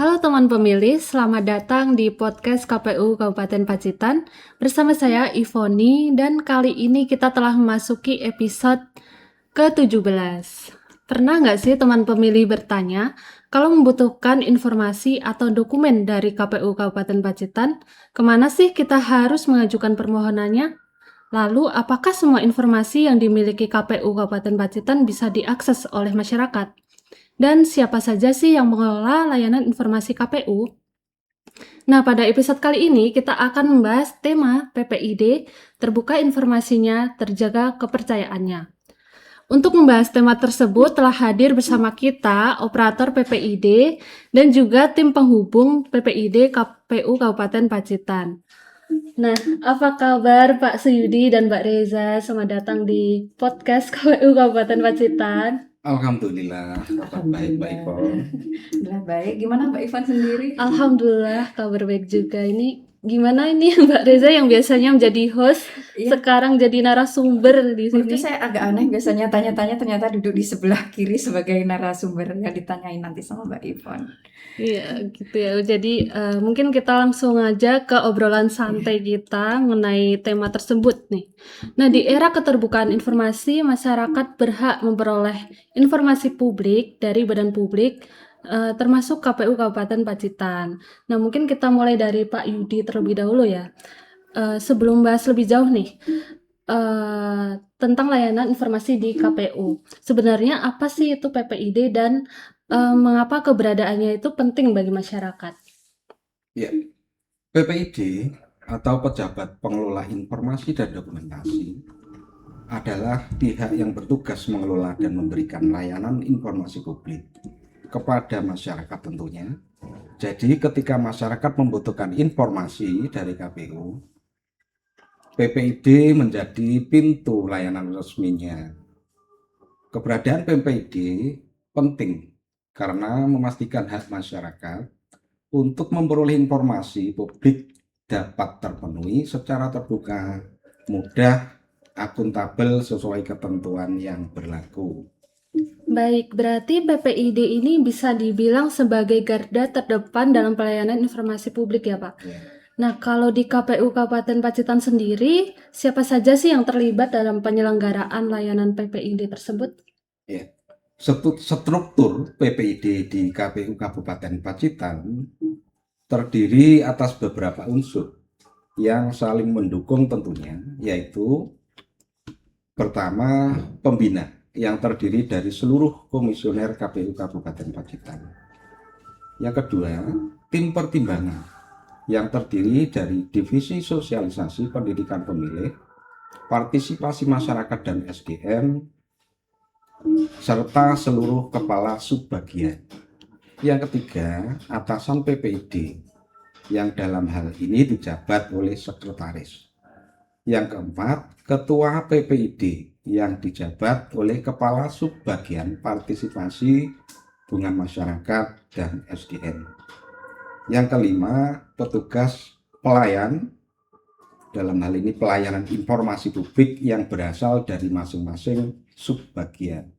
Halo teman pemilih, selamat datang di podcast KPU Kabupaten Pacitan. Bersama saya Ivoni dan kali ini kita telah memasuki episode ke-17. Pernah nggak sih teman pemilih bertanya, kalau membutuhkan informasi atau dokumen dari KPU Kabupaten Pacitan, kemana sih kita harus mengajukan permohonannya? Lalu, apakah semua informasi yang dimiliki KPU Kabupaten Pacitan bisa diakses oleh masyarakat? Dan siapa saja sih yang mengelola layanan informasi KPU? Nah, pada episode kali ini kita akan membahas tema PPID, terbuka informasinya, terjaga kepercayaannya. Untuk membahas tema tersebut telah hadir bersama kita operator PPID dan juga tim penghubung PPID KPU Kabupaten Pacitan. Nah, apa kabar Pak Suyudi dan Mbak Reza? Selamat datang di podcast KPU Kabupaten Pacitan. Alhamdulillah, kabar baik Mbak Ivon. Alhamdulillah baik. Gimana Mbak Ivan sendiri? Alhamdulillah kabar baik juga. Ini gimana ini Mbak Reza yang biasanya menjadi host Iya. sekarang jadi narasumber di Menurutku sini? saya agak aneh biasanya tanya-tanya ternyata duduk di sebelah kiri sebagai narasumber yang ditanyain nanti sama Mbak Ivan. Iya gitu ya. Jadi mungkin kita langsung aja ke obrolan santai kita mengenai tema tersebut nih. Nah, di era keterbukaan informasi, masyarakat berhak memperoleh informasi publik dari badan publik termasuk KPU Kabupaten Pacitan. Nah, mungkin kita mulai dari Pak Yudi terlebih dahulu ya. Sebelum bahas lebih jauh nih tentang layanan informasi di KPU. Sebenarnya apa sih itu PPID dan mengapa keberadaannya itu penting bagi masyarakat? Ya, PPID atau Pejabat Pengelola Informasi dan Dokumentasi adalah pihak yang bertugas mengelola dan memberikan layanan informasi publik kepada masyarakat tentunya. Jadi ketika masyarakat membutuhkan informasi dari KPU, PPID menjadi pintu layanan resminya. Keberadaan PPID penting karena memastikan hak masyarakat untuk memperoleh informasi publik dapat terpenuhi secara terbuka, mudah, akuntabel sesuai ketentuan yang berlaku. Baik, berarti PPID ini bisa dibilang sebagai garda terdepan dalam pelayanan informasi publik ya Pak? Ya. Nah, kalau di KPU Kabupaten Pacitan sendiri, siapa saja sih yang terlibat dalam penyelenggaraan layanan PPID tersebut? Ya. Struktur PPID di KPU Kabupaten Pacitan terdiri atas beberapa unsur yang saling mendukung tentunya, yaitu pertama, pembina yang terdiri dari seluruh komisioner KPU Kabupaten Pacitan. Yang kedua, tim pertimbangan yang terdiri dari divisi sosialisasi pendidikan pemilih, partisipasi masyarakat dan SDM, serta seluruh kepala subbagian. Yang ketiga, atasan PPID yang dalam hal ini dijabat oleh sekretaris. Yang keempat, ketua PPID yang dijabat oleh kepala subbagian partisipasi hubungan masyarakat dan SDM. Yang kelima, petugas pelayan, dalam hal ini pelayanan informasi publik yang berasal dari masing-masing subbagian.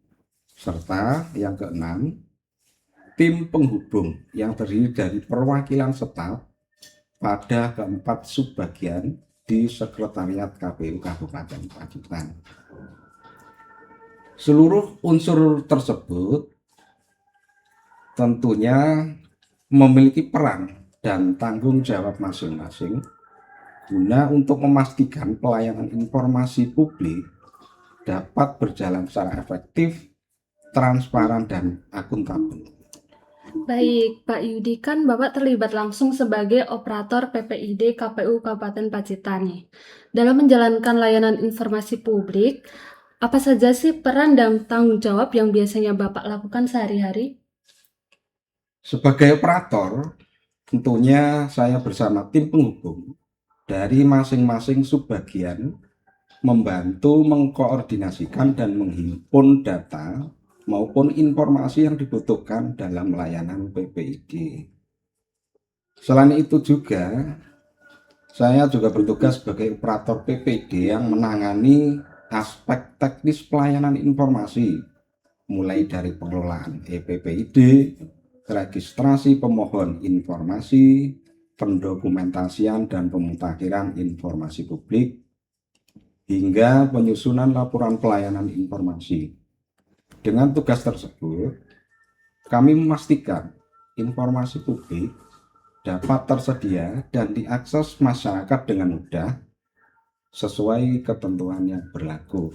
Serta yang keenam, tim penghubung yang terdiri dari perwakilan staf pada keempat subbagian di Sekretariat KPU Kabupaten Pacitan. Seluruh unsur tersebut tentunya memiliki peran dan tanggung jawab masing-masing guna untuk memastikan pelayanan informasi publik dapat berjalan secara efektif, transparan, dan akuntabel. Baik, Pak Yudi, kan Bapak terlibat langsung sebagai operator PPID KPU Kabupaten Pacitan nih. Dalam menjalankan layanan informasi publik, apa saja sih peran dan tanggung jawab yang biasanya Bapak lakukan sehari-hari? Sebagai operator, tentunya saya bersama tim penghubung dari masing-masing subbagian membantu mengkoordinasikan dan menghimpun data maupun informasi yang dibutuhkan dalam layanan PPID. Selain itu juga, saya juga bertugas sebagai operator PPID yang menangani aspek teknis pelayanan informasi, mulai dari pengelolaan PPID, registrasi pemohon informasi, pendokumentasian dan pemutakhiran informasi publik, hingga penyusunan laporan pelayanan informasi. Dengan tugas tersebut, kami memastikan informasi publik dapat tersedia dan diakses masyarakat dengan mudah sesuai ketentuan yang berlaku.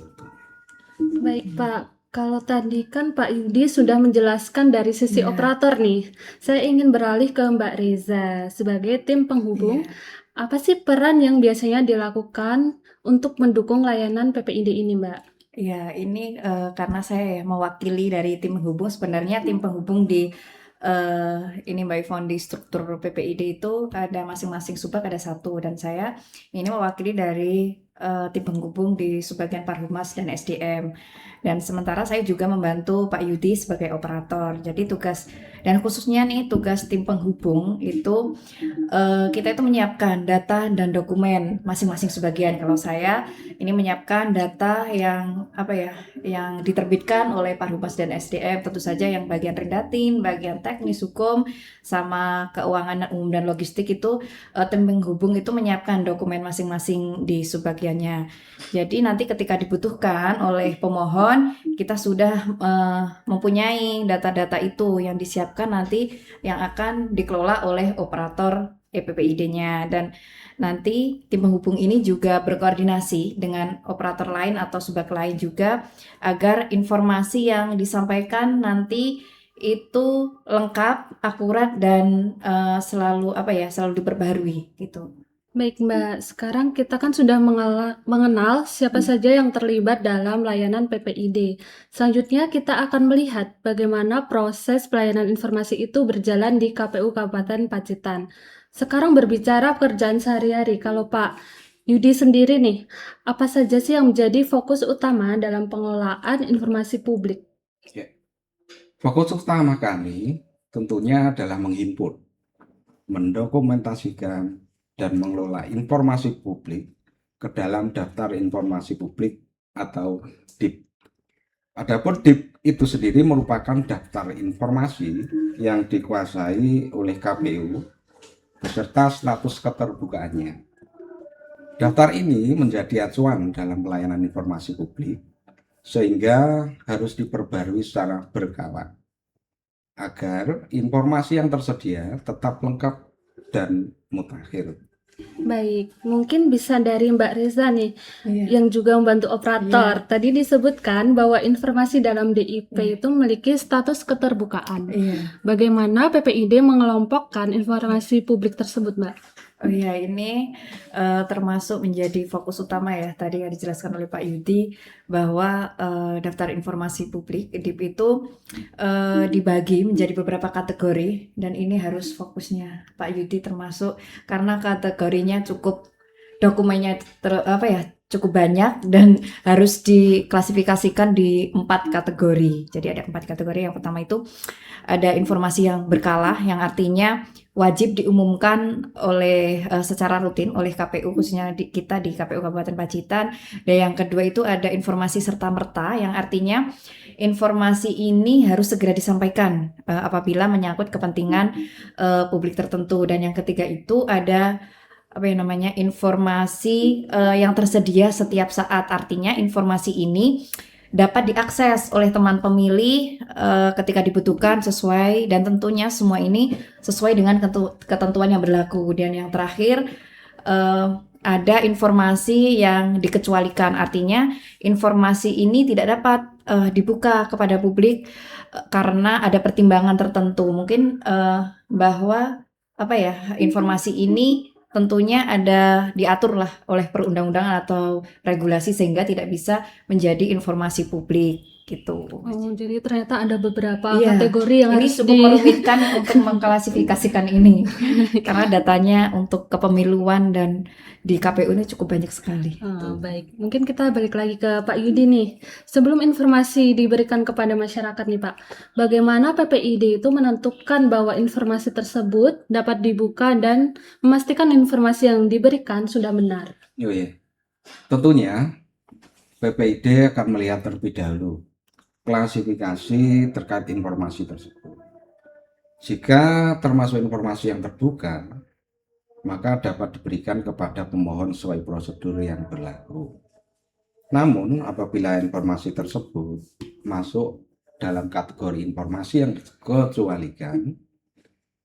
Baik Pak, kalau tadi kan Pak Yudi sudah menjelaskan dari sisi Iya. operator nih. Saya ingin beralih ke Mbak Reza sebagai tim penghubung. Iya. Apa sih peran yang biasanya dilakukan untuk mendukung layanan PPID ini, Mbak? Ya, ini karena saya ya mewakili dari tim penghubung. Sebenarnya tim penghubung di ini Mbak Ivon di struktur PPID itu ada masing-masing subak ada satu, dan saya ini mewakili dari tim penghubung di subbagian Parhumas dan SDM. Dan sementara saya juga membantu Pak Yudi sebagai operator. Jadi tugas dan khususnya nih tugas tim penghubung itu kita itu menyiapkan data dan dokumen masing-masing sebagian. Kalau saya ini menyiapkan data yang yang diterbitkan oleh Parhumas dan SDM, tentu saja yang bagian rendatin, bagian teknis hukum, sama keuangan umum dan logistik itu tim penghubung itu menyiapkan dokumen masing-masing di subbagiannya. Jadi nanti ketika dibutuhkan oleh pemohon, kita sudah mempunyai data-data itu yang disiapkan nanti yang akan dikelola oleh operator PPID-nya, dan nanti tim penghubung ini juga berkoordinasi dengan operator lain atau subak lain juga agar informasi yang disampaikan nanti itu lengkap, akurat, dan selalu diperbaharui gitu. Baik Mbak, sekarang kita kan sudah mengenal siapa saja yang terlibat dalam layanan PPID. Selanjutnya kita akan melihat bagaimana proses pelayanan informasi itu berjalan di KPU Kabupaten Pacitan. Sekarang berbicara pekerjaan sehari-hari, kalau Pak Yudi sendiri nih, apa saja sih yang menjadi fokus utama dalam pengelolaan informasi publik? Fokus utama kami tentunya adalah menghimpun, mendokumentasikan, dan mengelola informasi publik ke dalam daftar informasi publik atau DIP. Adapun DIP itu sendiri merupakan daftar informasi yang dikuasai oleh KPU beserta status keterbukaannya. Daftar ini menjadi acuan dalam pelayanan informasi publik sehingga harus diperbarui secara berkala agar informasi yang tersedia tetap lengkap dan mutakhir. Baik, mungkin bisa dari Mbak Reza nih, Iya. yang juga membantu operator. Tadi disebutkan bahwa informasi dalam DIP itu memiliki status keterbukaan. Iya. Bagaimana PPID mengelompokkan informasi publik tersebut, Mbak? Oh iya, ini termasuk menjadi fokus utama ya tadi yang dijelaskan oleh Pak Yudi bahwa daftar informasi publik DIP itu dibagi menjadi beberapa kategori, dan ini harus fokusnya Pak Yudi termasuk karena kategorinya cukup dokumennya cukup banyak dan harus diklasifikasikan di 4 kategori. Jadi ada 4 kategori. Yang pertama itu ada informasi yang berkala, yang artinya wajib diumumkan oleh secara rutin oleh KPU, khususnya kita di KPU Kabupaten Pacitan. Dan yang kedua itu ada informasi serta-merta, yang artinya informasi ini harus segera disampaikan apabila menyangkut kepentingan publik tertentu. Dan yang ketiga itu ada informasi yang tersedia setiap saat, artinya informasi ini dapat diakses oleh teman pemilih ketika dibutuhkan sesuai, dan tentunya semua ini sesuai dengan ketentuan yang berlaku. Dan yang terakhir ada informasi yang dikecualikan, artinya informasi ini tidak dapat dibuka kepada publik karena ada pertimbangan tertentu, mungkin bahwa informasi ini tentunya ada diatur lah oleh perundang-undangan atau regulasi sehingga tidak bisa menjadi informasi publik gitu. Oh, jadi ternyata ada beberapa Iya, kategori yang ini harus cukup merumitkan untuk mengklasifikasikan ini karena datanya untuk kepemiluan dan di KPU ini cukup banyak sekali. Baik, mungkin kita balik lagi ke Pak Yudi nih. Sebelum informasi diberikan kepada masyarakat nih Pak, bagaimana PPID itu menentukan bahwa informasi tersebut dapat dibuka dan memastikan informasi yang diberikan sudah benar? Oh iya. Tentunya PPID akan melihat terlebih dahulu klasifikasi terkait informasi tersebut. Jika termasuk informasi yang terbuka, maka dapat diberikan kepada pemohon sesuai prosedur yang berlaku. Namun, apabila informasi tersebut masuk dalam kategori informasi yang dikecualikan,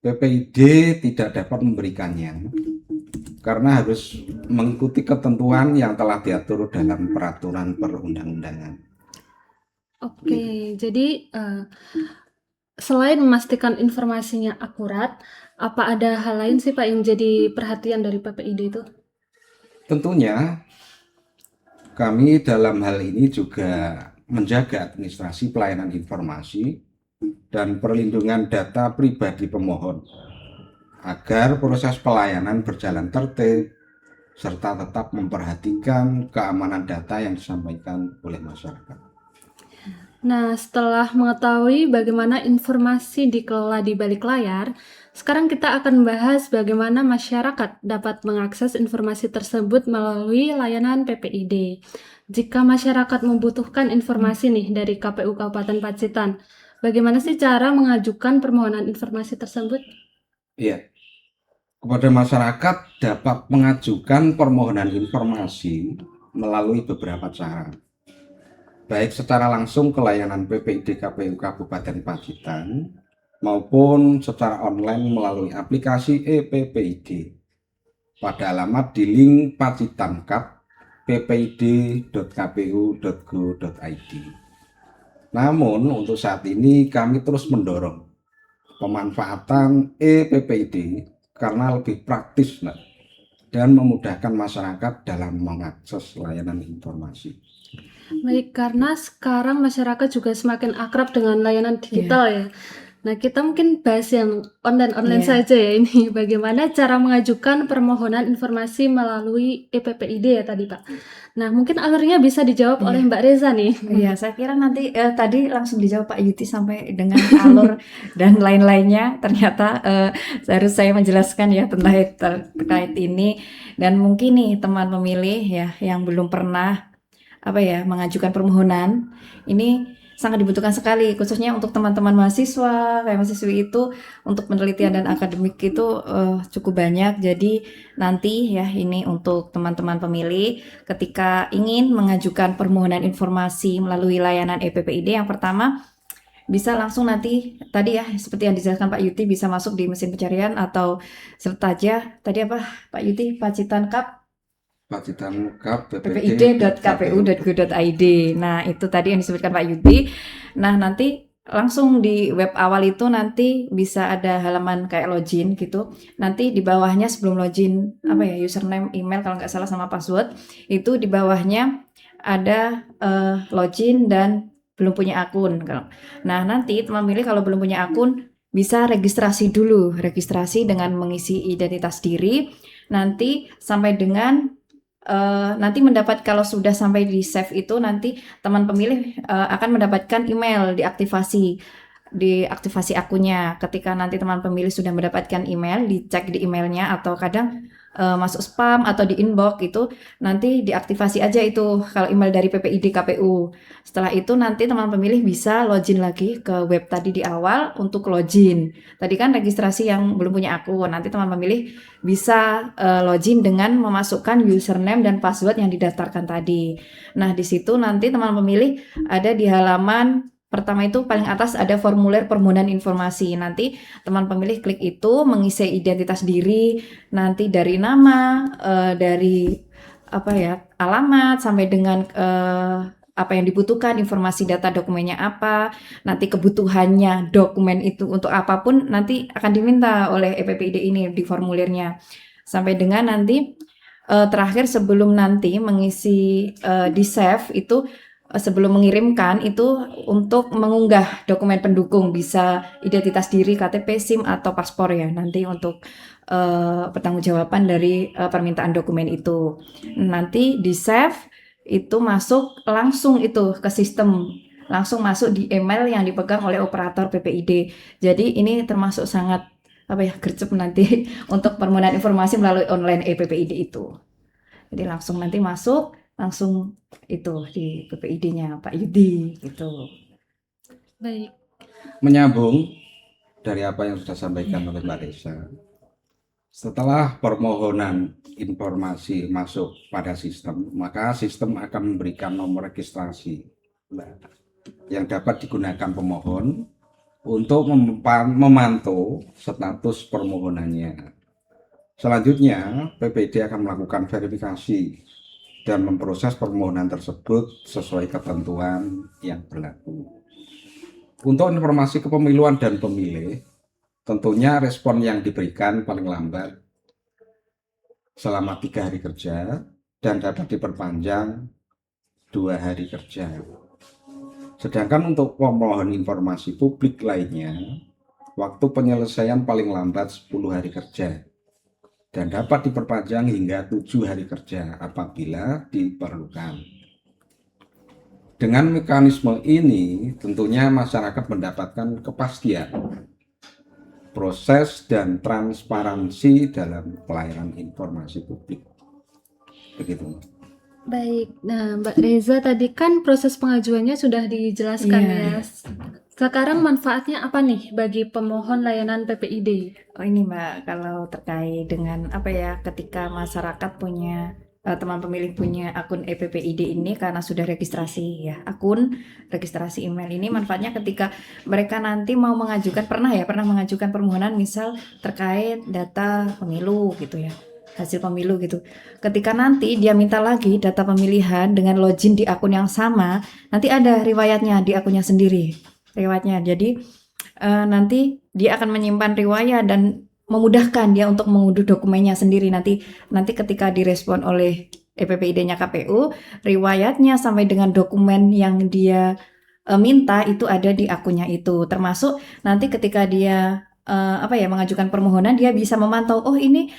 PPID tidak dapat memberikannya karena harus mengikuti ketentuan yang telah diatur dalam peraturan perundang-undangan. Oke, jadi selain memastikan informasinya akurat, apa ada hal lain sih Pak yang jadi perhatian dari PPID itu? Tentunya kami dalam hal ini juga menjaga administrasi pelayanan informasi dan perlindungan data pribadi pemohon agar proses pelayanan berjalan tertib serta tetap memperhatikan keamanan data yang disampaikan oleh masyarakat. Nah, setelah mengetahui bagaimana informasi dikelola di balik layar, sekarang kita akan bahas bagaimana masyarakat dapat mengakses informasi tersebut melalui layanan PPID. Jika masyarakat membutuhkan informasi nih dari KPU Kabupaten Pacitan, bagaimana sih cara mengajukan permohonan informasi tersebut? Iya, kepada masyarakat dapat mengajukan permohonan informasi melalui beberapa cara, baik secara langsung ke layanan PPID KPU Kabupaten Pacitan maupun secara online melalui aplikasi ePPID pada alamat di link pacitankap.ppid.kpu.go.id. Namun untuk saat ini kami terus mendorong pemanfaatan ePPID karena lebih praktis dan memudahkan masyarakat dalam mengakses layanan informasi. Baik, karena sekarang masyarakat juga semakin akrab dengan layanan digital ya. Nah, kita mungkin bahas yang online-online Iya. saja ya ini. Bagaimana cara mengajukan permohonan informasi melalui ePPID ya tadi, Pak. Nah, mungkin alurnya bisa dijawab oleh Mbak Reza nih. Iya, saya kira nanti tadi langsung dijawab Pak Yuti sampai dengan alur dan lain-lainnya. Ternyata harus saya menjelaskan ya terkait ini. Dan mungkin nih teman pemilih ya yang belum pernah mengajukan permohonan ini sangat dibutuhkan sekali, khususnya untuk teman-teman mahasiswa kayak mahasiswi itu untuk penelitian dan akademik itu cukup banyak. Jadi nanti ya ini untuk teman-teman pemilih ketika ingin mengajukan permohonan informasi melalui layanan ePPID, yang pertama bisa langsung nanti tadi ya seperti yang dijelaskan Pak Yuti, bisa masuk di mesin pencarian atau serta aja tadi Pak Yuti, Pacitankap ppid.kpu.go.id. Nah, itu tadi yang disebutkan Pak Yudi. Nah, nanti langsung di web awal itu nanti bisa ada halaman kayak login gitu. Nanti di bawahnya sebelum login username, email kalau nggak salah sama password, itu di bawahnya ada login dan belum punya akun. Nah, nanti teman pilih kalau belum punya akun bisa registrasi dulu, registrasi dengan mengisi identitas diri. Nanti sampai dengan nanti kalau sudah sampai di save itu nanti teman pemilih akan mendapatkan email diaktifasi akunnya. Ketika nanti teman pemilih sudah mendapatkan email, dicek di emailnya atau kadang masuk spam atau di inbox itu nanti diaktifasi aja itu kalau email dari PPID KPU. Setelah itu nanti teman pemilih bisa login lagi ke web tadi di awal untuk login. Tadi kan registrasi yang belum punya akun, nanti teman pemilih bisa login dengan memasukkan username dan password yang didaftarkan tadi. Nah, di situ nanti teman pemilih ada di halaman pertama itu paling atas ada formulir permohonan informasi. Nanti teman pemilih klik itu, mengisi identitas diri, nanti dari nama, dari alamat sampai dengan apa yang dibutuhkan, informasi data dokumennya apa, nanti kebutuhannya dokumen itu untuk apapun nanti akan diminta oleh ePPID ini di formulirnya. Sampai dengan nanti terakhir sebelum nanti mengisi di save itu sebelum mengirimkan itu untuk mengunggah dokumen pendukung, bisa identitas diri, KTP, SIM atau paspor ya, nanti untuk pertanggungjawaban dari permintaan dokumen itu. Nanti di save itu masuk langsung itu ke sistem, langsung masuk di email yang dipegang oleh operator PPID. Jadi ini termasuk sangat gercep nanti untuk permohonan informasi melalui online ePPID itu. Jadi langsung nanti masuk langsung itu di PPID-nya Pak Yudi gitu. Baik. Menyambung dari apa yang sudah disampaikan oleh Mbak Reza. Setelah permohonan informasi masuk pada sistem, maka sistem akan memberikan nomor registrasi yang dapat digunakan pemohon untuk memantau status permohonannya. Selanjutnya, PPID akan melakukan verifikasi dan memproses permohonan tersebut sesuai ketentuan yang berlaku. Untuk informasi kepemiluan dan pemilih, tentunya respon yang diberikan paling lambat selama 3 hari kerja dan dapat diperpanjang 2 hari kerja. Sedangkan untuk pemohon informasi publik lainnya, waktu penyelesaian paling lambat 10 hari kerja dan dapat diperpanjang hingga 7 hari kerja apabila diperlukan. Dengan mekanisme ini, tentunya masyarakat mendapatkan kepastian proses dan transparansi dalam pelayanan informasi publik. Begitu. Baik, nah Mbak Reza tadi kan proses pengajuannya sudah dijelaskan Iya. ya. Sekarang manfaatnya apa nih bagi pemohon layanan PPID? Oh ini Mbak, kalau terkait dengan apa ya, ketika masyarakat punya teman pemilih punya akun EPPID ini karena sudah registrasi ya, akun registrasi email ini manfaatnya ketika mereka nanti mau mengajukan pernah mengajukan permohonan misal terkait data pemilu gitu ya, hasil pemilu gitu. Ketika nanti dia minta lagi data pemilihan dengan login di akun yang sama, nanti ada riwayatnya di akunnya sendiri. Riwayatnya. Jadi nanti dia akan menyimpan riwayat dan memudahkan dia untuk mengunduh dokumennya sendiri. Nanti ketika direspon oleh EPPID-nya KPU, riwayatnya sampai dengan dokumen yang dia minta itu ada di akunnya itu. Termasuk nanti ketika dia mengajukan permohonan, dia bisa memantau, oh ini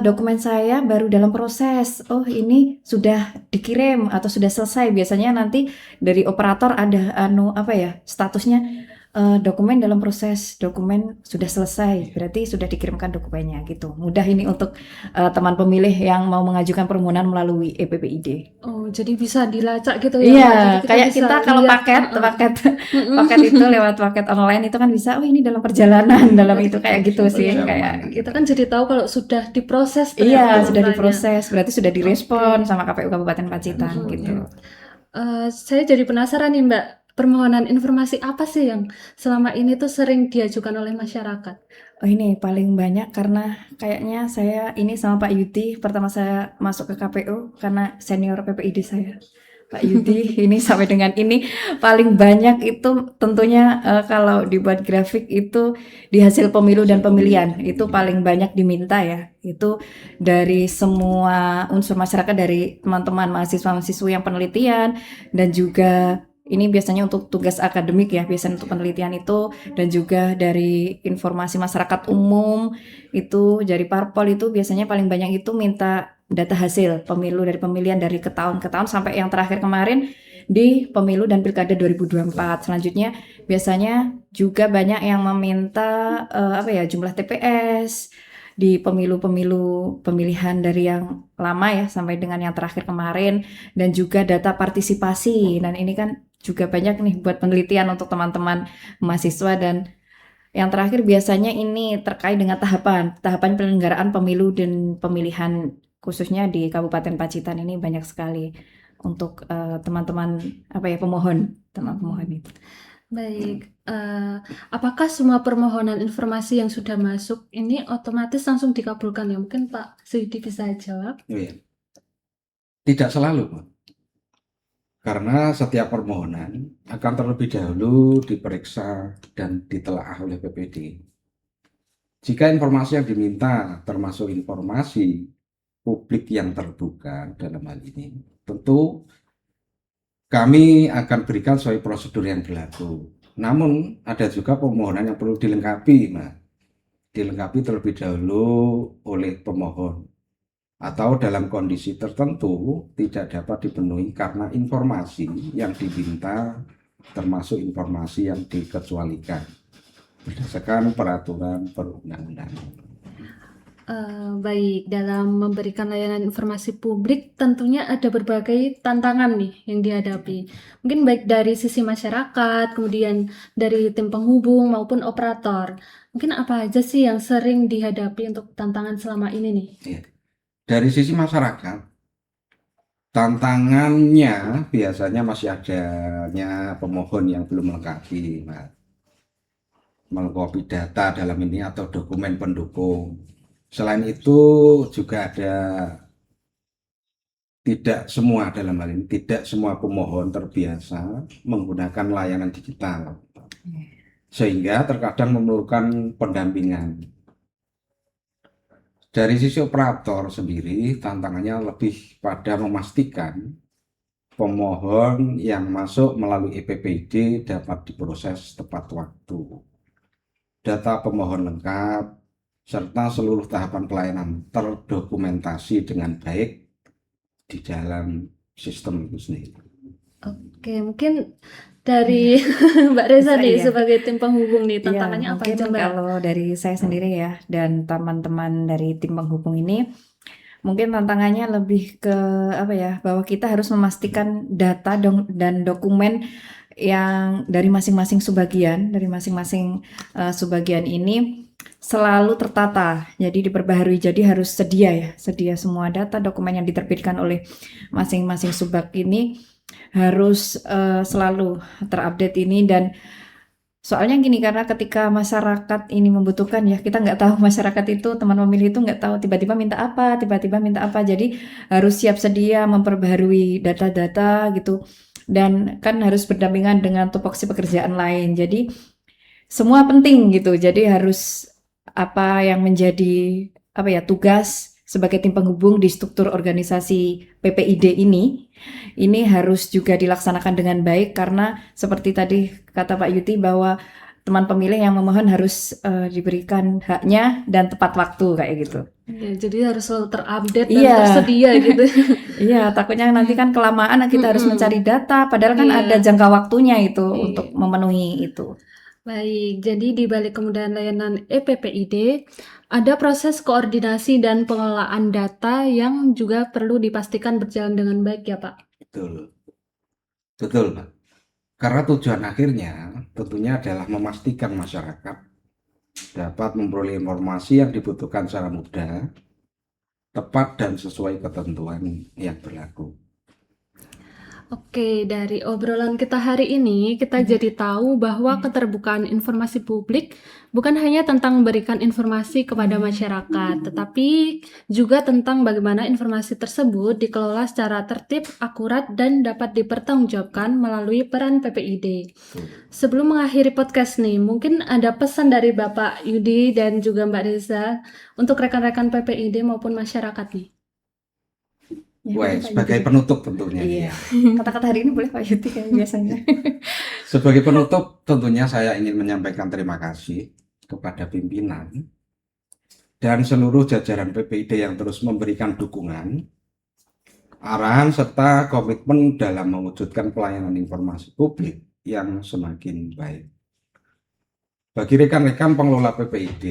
dokumen saya baru dalam proses, oh ini sudah dikirim atau sudah selesai. Biasanya nanti dari operator ada statusnya dokumen dalam proses, dokumen sudah selesai, berarti sudah dikirimkan dokumennya gitu. Mudah ini untuk teman pemilih yang mau mengajukan permohonan melalui EPPID. Oh, jadi bisa dilacak gitu ya, Mbak? Iya, Jadi kayak bisa kita kalau lihat, paket itu lewat paket online itu kan bisa, oh ini dalam perjalanan, dalam itu kayak gitu sih, Iya. kayak Kita kan jadi tahu kalau sudah diproses iya ternyata sudah permohonannya. diproses, berarti sudah direspon sama KPU Kabupaten Pacitan Oke. gitu. Saya jadi penasaran nih Mbak, permohonan informasi apa sih yang selama ini tuh sering diajukan oleh masyarakat? Oh ini paling banyak karena kayaknya saya ini sama Pak Yudi pertama saya masuk ke KPU karena senior PPID saya. Pak Yudi ini sampai dengan ini paling banyak itu tentunya kalau dibuat grafik itu di hasil pemilu dan pemilihan itu paling banyak diminta ya. Itu dari semua unsur masyarakat, dari teman-teman mahasiswa-mahasiswa yang penelitian dan juga ini biasanya untuk tugas akademik ya, biasanya untuk penelitian itu, dan juga dari informasi masyarakat umum itu dari parpol itu biasanya paling banyak itu minta data hasil pemilu dari pemilihan dari ke tahun sampai yang terakhir kemarin di pemilu dan pilkada 2024. Selanjutnya biasanya juga banyak yang meminta jumlah TPS di pemilu-pemilu pemilihan dari yang lama ya sampai dengan yang terakhir kemarin, dan juga data partisipasi. Dan ini kan juga banyak nih buat penelitian untuk teman-teman mahasiswa. Dan yang terakhir biasanya ini terkait dengan tahapan penyelenggaraan pemilu dan pemilihan khususnya di Kabupaten Pacitan ini banyak sekali untuk teman-teman pemohon itu. Baik, apakah semua permohonan informasi yang sudah masuk ini otomatis langsung dikabulkan ya? Mungkin Pak Sidi bisa jawab. Oh, iya. Tidak selalu, Pak. Karena setiap permohonan akan terlebih dahulu diperiksa dan ditelaah oleh PPD. Jika informasi yang diminta termasuk informasi publik yang terbuka dalam hal ini, tentu kami akan berikan sesuai prosedur yang berlaku. Namun ada juga permohonan yang perlu dilengkapi, Mas. Dilengkapi terlebih dahulu oleh pemohon, atau dalam kondisi tertentu tidak dapat dipenuhi karena informasi yang diminta termasuk informasi yang dikecualikan berdasarkan peraturan perundang-undangan. Baik, dalam memberikan layanan informasi publik tentunya ada berbagai tantangan nih yang dihadapi. Mungkin baik dari sisi masyarakat, kemudian dari tim penghubung maupun operator. Mungkin apa aja sih yang sering dihadapi untuk tantangan selama ini nih? Ya. Dari sisi masyarakat, tantangannya biasanya masih adanya pemohon yang belum melengkapi data dalam ini atau dokumen pendukung. Selain itu juga ada tidak semua pemohon terbiasa menggunakan layanan digital, sehingga terkadang memerlukan pendampingan. Dari sisi operator sendiri, tantangannya lebih pada memastikan pemohon yang masuk melalui EPPD dapat diproses tepat waktu, data pemohon lengkap, serta seluruh tahapan pelayanan terdokumentasi dengan baik di dalam sistem itu sendiri. Oke, mungkin dari Mbak Reza Bisa nih ya. sebagai tim penghubung nih, Iya, tantangannya apa mungkin aja Mbak? kalau dari saya sendiri ya dan teman-teman dari tim penghubung ini, mungkin tantangannya lebih ke apa ya, bahwa kita harus memastikan data dan dokumen yang dari masing-masing subbagian ini selalu tertata, jadi diperbaharui. Jadi harus sedia semua data dokumen yang diterbitkan oleh masing-masing subbag ini harus selalu terupdate ini. Dan soalnya gini, karena ketika masyarakat ini membutuhkan ya, kita nggak tahu masyarakat itu, teman pemilih itu nggak tahu tiba-tiba minta apa, jadi harus siap sedia memperbaharui data-data gitu. Dan kan harus berdampingan dengan tupoksi pekerjaan lain, jadi semua penting gitu. Jadi harus apa yang menjadi apa ya tugas sebagai tim penghubung di struktur organisasi PPID ini harus juga dilaksanakan dengan baik, karena seperti tadi kata Pak Yuti bahwa teman pemilih yang memohon harus diberikan haknya dan tepat waktu kayak gitu. Ya, jadi harus selalu terupdate dan Iya. tersedia gitu. Iya, takutnya nanti kan kelamaan kita harus mencari data, padahal kan Iya. ada jangka waktunya itu Iya. untuk memenuhi itu. Baik, jadi di balik kemudahan layanan EPPID, ada proses koordinasi dan pengelolaan data yang juga perlu dipastikan berjalan dengan baik ya Pak. Betul, Pak. Karena tujuan akhirnya tentunya adalah memastikan masyarakat dapat memperoleh informasi yang dibutuhkan secara mudah, tepat, dan sesuai ketentuan yang berlaku. Oke, dari obrolan kita hari ini, kita jadi tahu bahwa keterbukaan informasi publik bukan hanya tentang memberikan informasi kepada masyarakat, tetapi juga tentang bagaimana informasi tersebut dikelola secara tertib, akurat, dan dapat dipertanggungjawabkan melalui peran PPID. Sebelum mengakhiri podcast nih, mungkin ada pesan dari Bapak Yudi dan juga Mbak Reza untuk rekan-rekan PPID maupun masyarakat nih. Ya, Wah, boleh, Pak sebagai Yuti. penutup tentunya. Iya. Kata-kata hari ini boleh Pak Yuti kayak biasanya. Sebagai penutup tentunya saya ingin menyampaikan terima kasih kepada pimpinan dan seluruh jajaran PPID yang terus memberikan dukungan, arahan, serta komitmen dalam mewujudkan pelayanan informasi publik yang semakin baik. Bagi rekan-rekan pengelola PPID,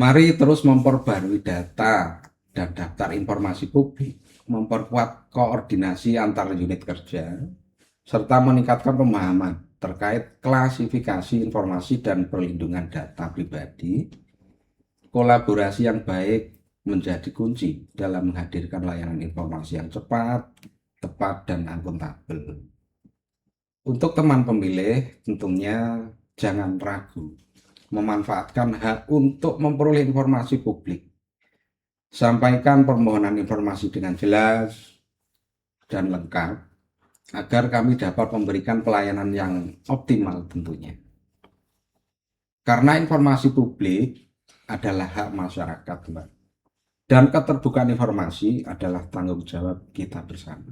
mari terus memperbarui data dan daftar informasi publik, memperkuat koordinasi antar unit kerja, serta meningkatkan pemahaman terkait klasifikasi informasi dan perlindungan data pribadi. Kolaborasi yang baik menjadi kunci dalam menghadirkan layanan informasi yang cepat, tepat, dan akuntabel. Untuk teman pemilih, tentunya jangan ragu memanfaatkan hak untuk memperoleh informasi publik. Sampaikan permohonan informasi dengan jelas dan lengkap agar kami dapat memberikan pelayanan yang optimal tentunya. Karena informasi publik adalah hak masyarakat, Mbak. Dan keterbukaan informasi adalah tanggung jawab kita bersama.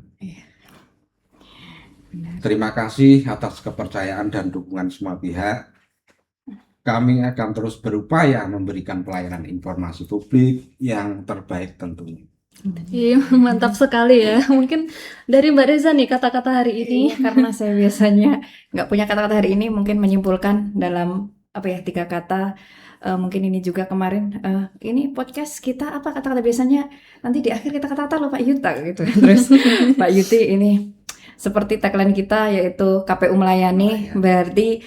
Terima kasih atas kepercayaan dan dukungan semua pihak. Kami akan terus berupaya memberikan pelayanan informasi publik yang terbaik tentunya. Iya, mantap sekali ya. Mungkin dari Mbak Reza nih kata-kata hari ini. Iya, karena saya biasanya nggak punya kata-kata hari ini, mungkin menyimpulkan dalam apa ya 3 kata, mungkin ini juga kemarin ini podcast kita apa kata-kata biasanya nanti di akhir kita kata-kata loh Pak Yuta gitu. Terus Pak Yuti ini seperti tagline kita yaitu KPU melayani, berarti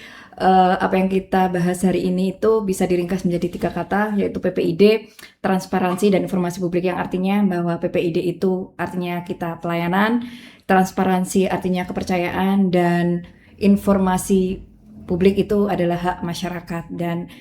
apa yang kita bahas hari ini itu bisa diringkas menjadi 3 kata, yaitu PPID, transparansi dan informasi publik, yang artinya bahwa PPID itu artinya kita pelayanan, transparansi artinya kepercayaan, dan informasi publik itu adalah hak masyarakat. Dan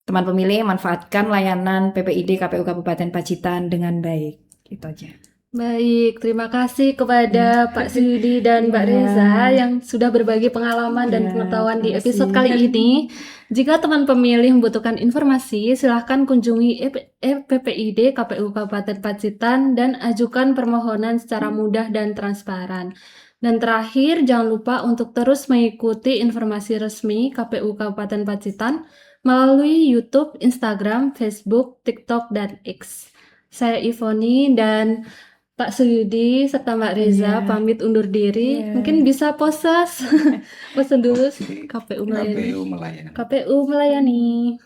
teman pemilih manfaatkan layanan PPID KPU Kabupaten Pacitan dengan baik. Itu aja. Baik, terima kasih kepada Pak Suyudi dan Mbak Reza yang sudah berbagi pengalaman dan pengetahuan di terima episode kasih. kali ini. Jika teman pemilih membutuhkan informasi, silahkan kunjungi PPID KPU Kabupaten Pacitan dan ajukan permohonan secara mudah dan transparan. Dan terakhir, jangan lupa untuk terus mengikuti informasi resmi KPU Kabupaten Pacitan melalui YouTube, Instagram, Facebook, TikTok, dan X. Saya Ivoni dan Pak Suyudi serta Mbak Reza Iya. pamit undur diri. Iya. Mungkin bisa poses dulu. Oke. KPU melayani. KPU melayani. KPU melayani.